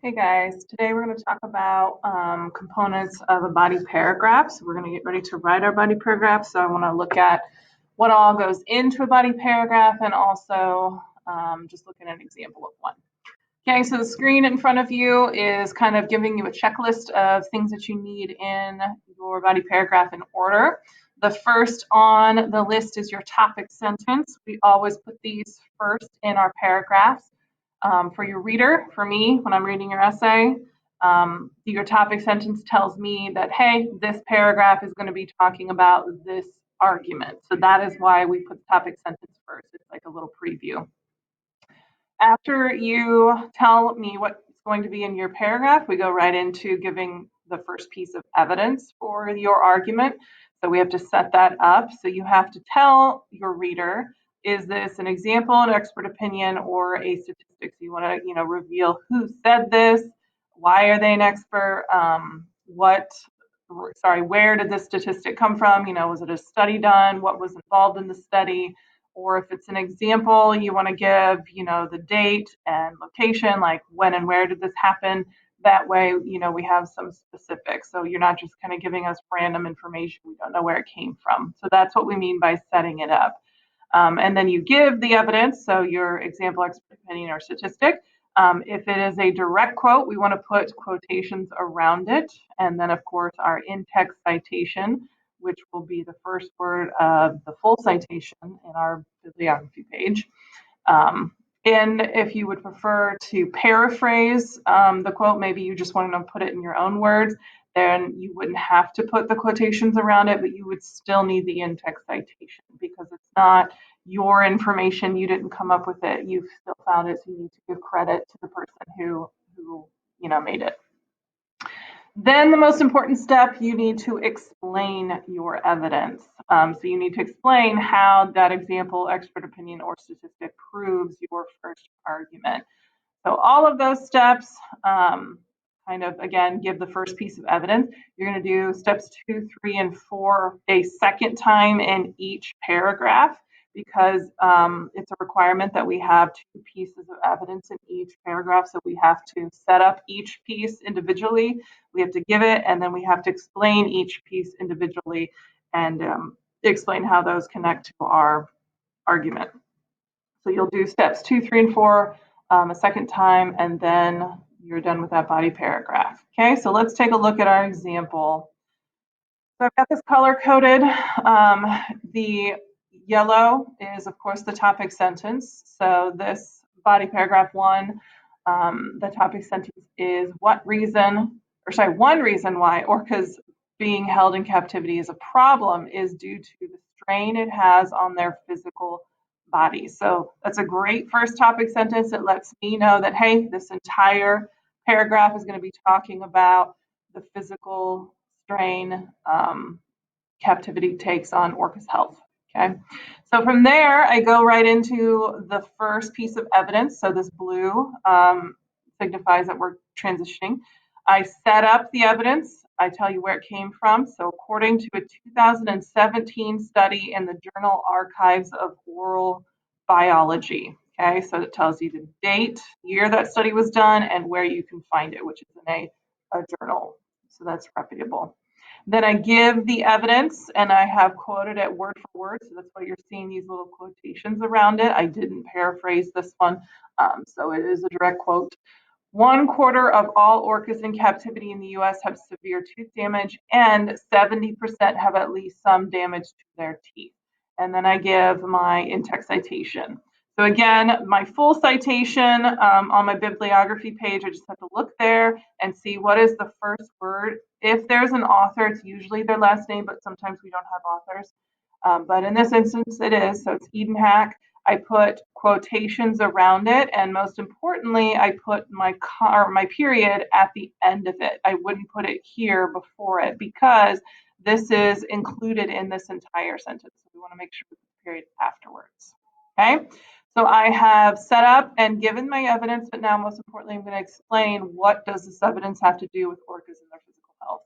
Hey guys, today we're going to talk about components of a body paragraph. So we're going to get ready to write our body paragraph. So I want to look at what all goes into a body paragraph and also just looking at an example of one. Okay, so the screen in front of you is kind of giving you a checklist of things that you need in your body paragraph in order. The first on the list is your topic sentence. We always put these first in our paragraphs. For your reader, for me, when I'm reading your essay, your topic sentence tells me that, hey, this paragraph is going to be talking about this argument. So that is why we put the topic sentence first. It's like a little preview. After you tell me what's going to be in your paragraph, we go right into giving the first piece of evidence for your argument. So we have to set that up. So you have to tell your reader, is this an example, an expert opinion, or a statistic? So you want to, reveal who said this, why are they an expert, where did this statistic come from? Was it a study done? What was involved in the study? Or if it's an example, you want to give, the date and location, like when and where did this happen? That way, we have some specifics. So you're not just kind of giving us random information. We don't know where it came from. So that's what we mean by setting it up. And then you give the evidence, so your example, expert opinion, or statistic. If it is a direct quote, we want to put quotations around it. And then, of course, our in-text citation, which will be the first word of the full citation in our bibliography page. And if you would prefer to paraphrase the quote, maybe you just want to put it in your own words, then you wouldn't have to put the quotations around it, but you would still need the in-text citation because it's not your information. You didn't come up with it. You've still found it, so you need to give credit to the person who made it. Then the most important step, you need to explain your evidence. So you need to explain how that example, expert opinion, or statistic proves your first argument. So all of those steps kind of, again, give the first piece of evidence. You're going to do steps 2, 3, and 4 a second time in each paragraph because it's a requirement that we have 2 pieces of evidence in each paragraph. So we have to set up each piece individually, we have to give it, and then we have to explain each piece individually and explain how those connect to our argument. So you'll do steps 2, 3, and 4 a second time, and then you're done with that body paragraph. Okay, so let's take a look at our example. So I've got this color coded. The yellow is, of course, the topic sentence. So this body paragraph 1, the topic sentence is one reason why orcas being held in captivity is a problem is due to the strain it has on their physical body. So that's a great first topic sentence. It lets me know that, hey, this entire paragraph is going to be talking about the physical strain captivity takes on orcas' health. Okay, so from there, I go right into the first piece of evidence. So this blue signifies that we're transitioning. I set up the evidence. I tell you where it came from. So according to a 2017 study in the Journal Archives of Oral Biology. Okay, so it tells you the date, year that study was done, and where you can find it, which is in a journal. So that's reputable. Then I give the evidence and I have quoted it word for word. So that's why you're seeing these little quotations around it. I didn't paraphrase this one. So it is a direct quote. 1/4 of all orcas in captivity in the US have severe tooth damage, and 70% have at least some damage to their teeth. And then I give my in-text citation. So again, my full citation on my bibliography page, I just have to look there and see what is the first word. If there's an author, it's usually their last name, but sometimes we don't have authors. But in this instance, it is. So it's Eden Hack. I put quotations around it, and most importantly, I put my period at the end of it. I wouldn't put it here before it because this is included in this entire sentence. So we want to make sure we put the period afterwards. Okay, so I have set up and given my evidence, but now most importantly, I'm going to explain what does this evidence have to do with orcas and their physical health.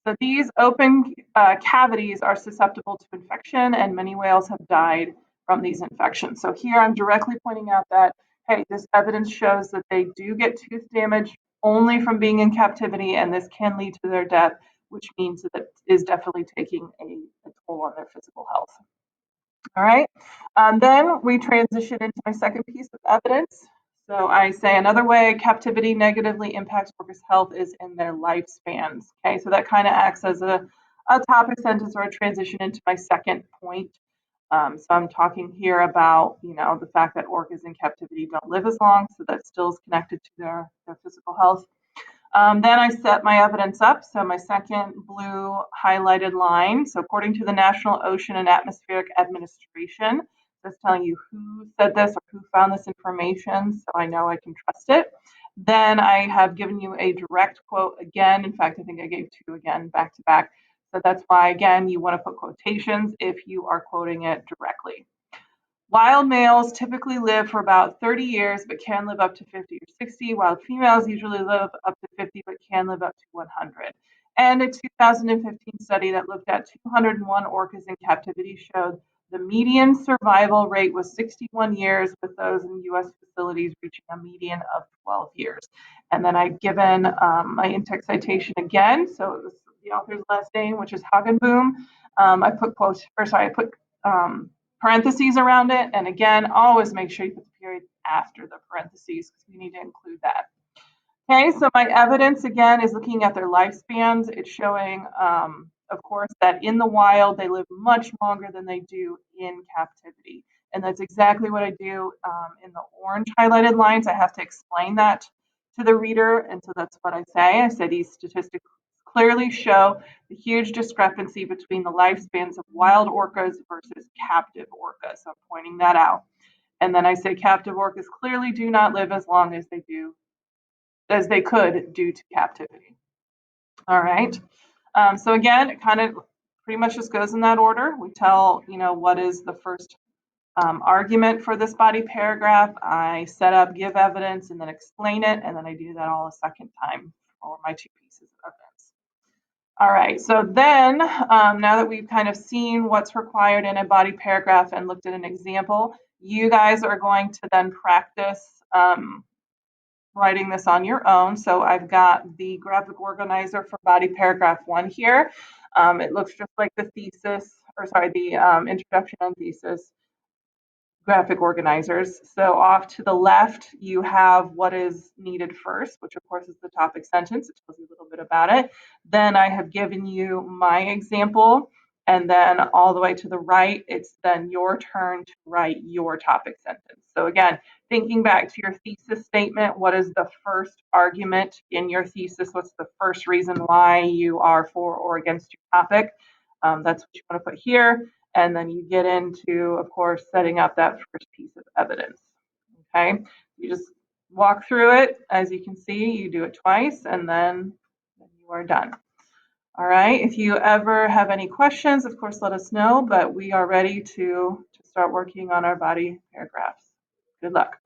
So these open cavities are susceptible to infection, and many whales have died from these infections. So here I'm directly pointing out that, hey, this evidence shows that they do get tooth damage only from being in captivity, and this can lead to their death, which means that it is definitely taking a toll on their physical health. All right. Then we transition into my second piece of evidence. So I say another way captivity negatively impacts workers' health is in their lifespans. Okay, so that kind of acts as a topic sentence or a transition into my second point. So I'm talking here about, the fact that orcas in captivity don't live as long, so that still is connected to their physical health. Then I set my evidence up. So my second blue highlighted line. So according to the National Ocean and Atmospheric Administration, that's telling you who said this or who found this information, so I know I can trust it. Then I have given you a direct quote again. In fact, I think I gave two again back to back. So that's why, again, you want to put quotations if you are quoting it directly. Wild males typically live for about 30 years, but can live up to 50 or 60. Wild females usually live up to 50, but can live up to 100. And a 2015 study that looked at 201 orcas in captivity showed the median survival rate was 61 years, with those in U.S. facilities reaching a median of 12 years. And then I've given my in-text citation again. So it was the author's last name, which is Hagenboom. I put parentheses around it. And again, always make sure you put the period after the parentheses because we need to include that. Okay, so my evidence again is looking at their lifespans. It's showing, of course, that in the wild they live much longer than they do in captivity. And that's exactly what I do in the orange highlighted lines. I have to explain that to the reader. And so that's what I say. I say these statistics clearly show the huge discrepancy between the lifespans of wild orcas versus captive orcas. So I'm pointing that out. And then I say captive orcas clearly do not live as long as they could due to captivity. All right. So again, it kind of pretty much just goes in that order. We tell, what is the first argument for this body paragraph. I set up, give evidence, and then explain it. And then I do that all a second time for my two pieces of evidence. All right. So then now that we've kind of seen what's required in a body paragraph and looked at an example, you guys are going to then practice writing this on your own. So I've got the graphic organizer for body paragraph 1 here. It looks just like the introduction and thesis graphic organizers. So off to the left, you have what is needed first, which of course is the topic sentence. It tells you a little bit about it. Then I have given you my example. And then all the way to the right, it's then your turn to write your topic sentence. So again, thinking back to your thesis statement, what is the first argument in your thesis? What's the first reason why you are for or against your topic? That's what you want to put here. And then you get into, of course, setting up that first piece of evidence. Okay, you just walk through it. As you can see, you do it twice, and then you are done. All right, if you ever have any questions, of course, let us know, but we are ready to start working on our body paragraphs. Good luck.